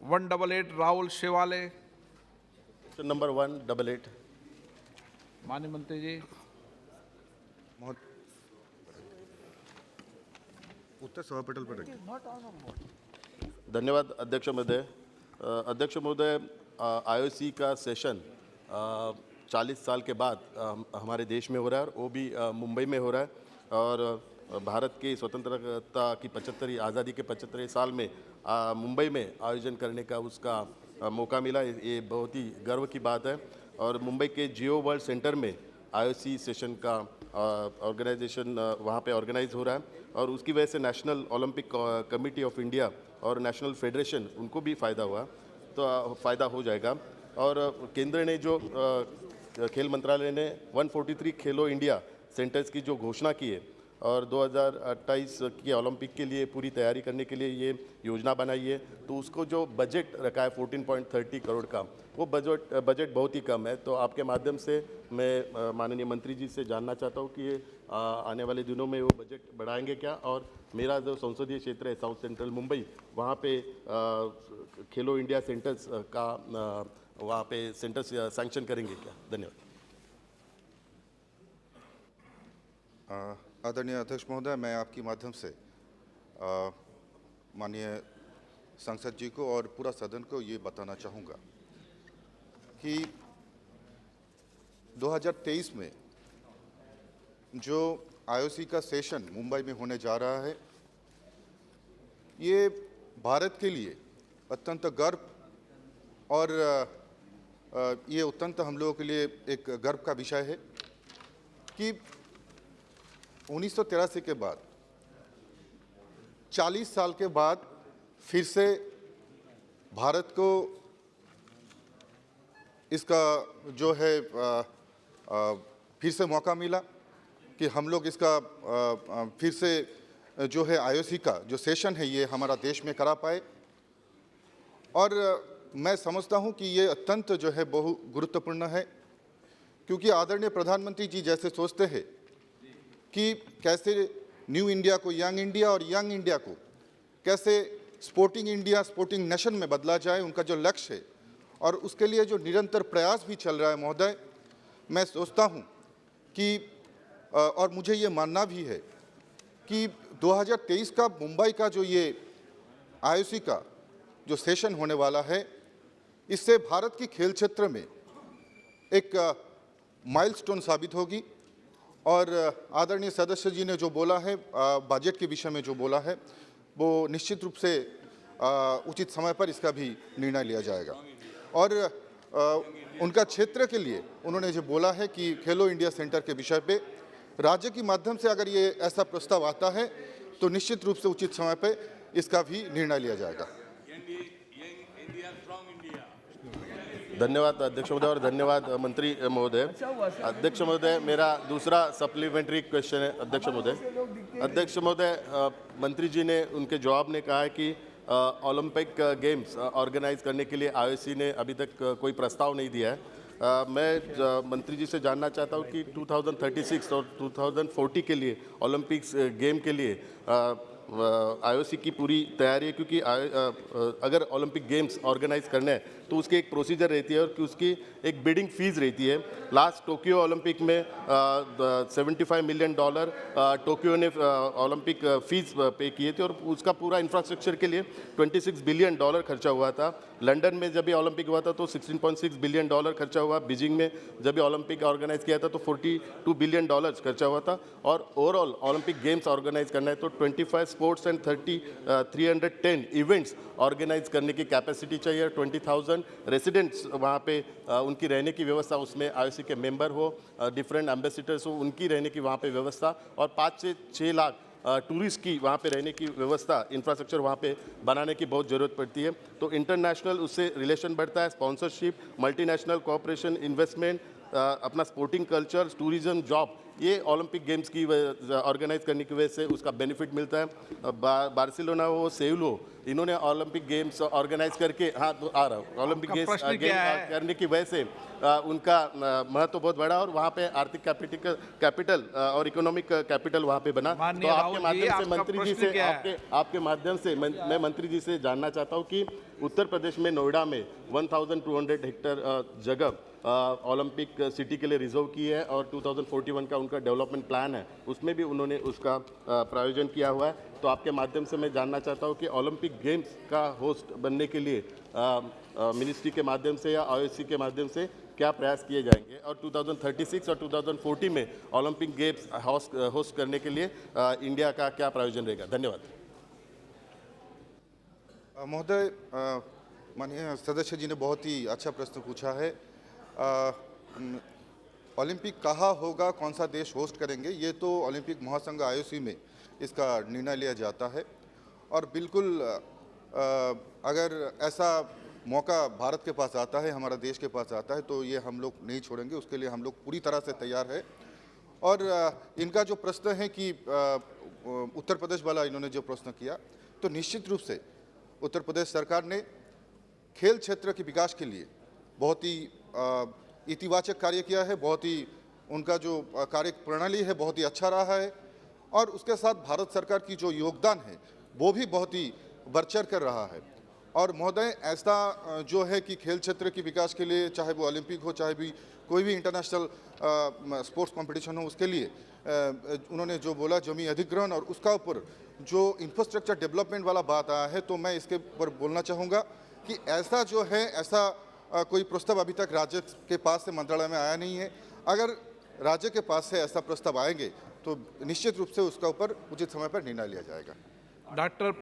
188 राहुल शेवाले। Question number 188। माननीय मंत्री जी। उत्तर सभापटल पर रखिए। धन्यवाद अध्यक्ष महोदय। अध्यक्ष महोदय, आईओसी का सेशन 40 साल के बाद हमारे देश में हो रहा है और वो भी मुंबई में हो रहा है। और भारत की स्वतंत्रता की 75वीं आज़ादी के 75वें साल में मुंबई में आयोजन करने का उसका मौका मिला। ये बहुत ही गर्व की बात है। और मुंबई के जियो वर्ल्ड सेंटर में आईओसी सेशन का ऑर्गेनाइजेशन वहाँ पे ऑर्गेनाइज हो रहा है और उसकी वजह से national Olympic committee of India और नेशनल फेडरेशन उनको भी फ़ायदा हुआ, तो फ़ायदा हो जाएगा। और केंद्र ने जो खेल मंत्रालय ने 143 खेलो इंडिया सेंटर्स की जो घोषणा की है और 2028 की ओलंपिक के लिए पूरी तैयारी करने के लिए ये योजना बनाई है, तो उसको जो बजट रखा है 14.30 करोड़ का, वो बजट बहुत ही कम है। तो आपके माध्यम से मैं माननीय मंत्री जी से जानना चाहता हूँ कि ये आने वाले दिनों में वो बजट बढ़ाएंगे क्या। और मेरा जो संसदीय क्षेत्र है साउथ सेंट्रल मुंबई, वहाँ पे खेलो इंडिया सेंटर्स का वहाँ पे सेंटर्स सैंक्शन करेंगे क्या? धन्यवाद। आदरणीय अध्यक्ष महोदय, मैं आपके माध्यम से माननीय सांसद जी को और पूरा सदन को ये बताना चाहूँगा कि 2023 में जो आईओसी का सेशन मुंबई में होने जा रहा है, ये भारत के लिए अत्यंत गर्व और ये अत्यंत हम लोगों के लिए एक गर्व का विषय है कि 1983 के बाद 40 साल के बाद फिर से भारत को इसका जो है फिर से मौका मिला कि हम लोग इसका फिर से जो है आईओसी का जो सेशन है ये हमारा देश में करा पाए। और मैं समझता हूँ कि ये अत्यंत जो है बहु गुरुत्वपूर्ण है, क्योंकि आदरणीय प्रधानमंत्री जी जैसे सोचते हैं कि कैसे न्यू इंडिया को यंग इंडिया और यंग इंडिया को कैसे स्पोर्टिंग इंडिया, स्पोर्टिंग नेशन में बदला जाए, उनका जो लक्ष्य है और उसके लिए जो निरंतर प्रयास भी चल रहा है महोदय, मैं सोचता हूँ कि और मुझे ये मानना भी है कि 2023 का मुंबई का जो ये आईओसी का जो सेशन होने वाला है, इससे भारत की खेल क्षेत्र में एक माइलस्टोन साबित होगी। और आदरणीय सदस्य जी ने जो बोला है बजट के विषय में जो बोला है, वो निश्चित रूप से उचित समय पर इसका भी निर्णय लिया जाएगा। और उनका क्षेत्र के लिए उन्होंने जो बोला है कि खेलो इंडिया सेंटर के विषय पे राज्य के माध्यम से अगर ये ऐसा प्रस्ताव आता है तो निश्चित रूप से उचित समय पे इसका भी निर्णय लिया जाएगा। धन्यवाद अध्यक्ष महोदय और धन्यवाद मंत्री महोदय। अध्यक्ष महोदय, मेरा दूसरा सप्लीमेंट्री क्वेश्चन है अध्यक्ष महोदय। अध्यक्ष महोदय, मंत्री जी ने उनके जवाब में कहा है कि ओलंपिक गेम्स ऑर्गेनाइज करने के लिए आईओसी ने अभी तक कोई प्रस्ताव नहीं दिया है। मैं मंत्री जी से जानना चाहता हूँ कि 2036 और 2040 के लिए ओलंपिक्स गेम के लिए आईओसी की पूरी तैयारी है, क्योंकि अगर ओलंपिक गेम्स ऑर्गेनाइज करना है तो उसकी एक प्रोसीजर रहती है और कि उसकी एक बिडिंग फीस रहती है। लास्ट टोक्यो ओलंपिक में $75 मिलियन टोक्यो ने ओलंपिक फीस पे किए थे और उसका पूरा इंफ्रास्ट्रक्चर के लिए $26 बिलियन खर्चा हुआ था। लंदन में जब भी ओलंपिक हुआ था तो $16.6 बिलियन खर्चा हुआ। बीजिंग में जब भी ओलंपिक ऑर्गेनाइज किया था तो $42 बिलियन खर्चा हुआ था। और ओवरऑल ओलंपिक गेम्स ऑर्गेनाइज करना है तो 25 स्पोर्ट्स एंड 310 इवेंट्स ऑर्गेनाइज करने की कैपेसिटी चाहिए। 20,000 रेसिडेंट्स वहाँ पे उनकी रहने की व्यवस्था, उसमें आईओसी के मेंबर हो, डिफरेंट एम्बेसडर्स हो, उनकी रहने की वहाँ पे व्यवस्था, और 5 से 6 लाख टूरिस्ट की वहाँ पे रहने की व्यवस्था, इंफ्रास्ट्रक्चर वहाँ पे बनाने की बहुत ज़रूरत पड़ती है। तो इंटरनेशनल उससे रिलेशन बढ़ता है, स्पॉन्सरशिप, मल्टीनेशनल कोऑपरेशन, इन्वेस्टमेंट, अपना स्पोर्टिंग कल्चर, टूरिज्म, जॉब, ये ओलंपिक गेम्स की ऑर्गेनाइज करने की वजह से उसका बेनिफिट मिलता है। बार्सिलोना हो, सेउल हो, इन्होंने ओलंपिक गेम्स ऑर्गेनाइज करके, हाँ तो आ रहा हूँ, ओलंपिक आपका प्रश्न गेम्स क्या है? करने की वजह से उनका महत्व बहुत बड़ा और वहाँ पे आर्थिक कैपिटल और इकोनॉमिक कैपिटल वहाँ पे बना। माननीय तो राहुल आपके जी, माध्यम से आपका मंत्री जी प्रश्न से क्या है? आपके माध्यम से मैं मंत्री जी से जानना चाहता हूँ कि उत्तर प्रदेश में नोएडा में 1200 हेक्टेयर जगह ओलंपिक सिटी के लिए रिजर्व की है और 2041 का उनका डेवलपमेंट प्लान है, उसमें भी उन्होंने उसका प्रायोजन किया हुआ है। तो आपके माध्यम से मैं जानना चाहता हूँ कि ओलंपिक गेम्स का होस्ट बनने के लिए मिनिस्ट्री के माध्यम से या आईओसी के माध्यम से क्या प्रयास किए जाएंगे और 2036 और 2040 में ओलंपिक गेम्स होस्ट करने के लिए इंडिया का क्या प्रायोजन रहेगा? धन्यवाद। महोदय, माननीय सदस्य जी ने बहुत ही अच्छा प्रश्न पूछा है। ओलंपिक कहाँ होगा, कौन सा देश होस्ट करेंगे, ये तो ओलंपिक महासंघ आईओसी में इसका निर्णय लिया जाता है। और बिल्कुल अगर ऐसा मौका भारत के पास आता है, हमारा देश के पास आता है, तो ये हम लोग नहीं छोड़ेंगे, उसके लिए हम लोग पूरी तरह से तैयार है। और इनका जो प्रश्न है कि उत्तर प्रदेश वाला इन्होंने जो प्रश्न किया, तो निश्चित रूप से उत्तर प्रदेश सरकार ने खेल क्षेत्र के विकास के लिए बहुत ही इतिवाचक कार्य किया है। बहुत ही उनका जो कार्य प्रणाली है बहुत ही अच्छा रहा है और उसके साथ भारत सरकार की जो योगदान है वो भी बहुत ही बढ़-चढ़ कर रहा है। और महोदय, ऐसा जो है कि खेल क्षेत्र के विकास के लिए, चाहे वो ओलंपिक हो, चाहे भी कोई भी इंटरनेशनल स्पोर्ट्स कंपटीशन हो, उसके लिए उन्होंने जो बोला जमीन अधिग्रहण और उसका ऊपर जो इंफ्रास्ट्रक्चर डेवलपमेंट वाला बात आया है, तो मैं इसके ऊपर बोलना चाहूँगा कि ऐसा जो है, ऐसा कोई प्रस्ताव अभी तक राज्य के पास से मंत्रालय में आया नहीं है। अगर राज्य के पास से ऐसा प्रस्ताव आएंगे तो निश्चित रूप से उसका ऊपर उचित समय पर निर्णय लिया जाएगा। डॉक्टर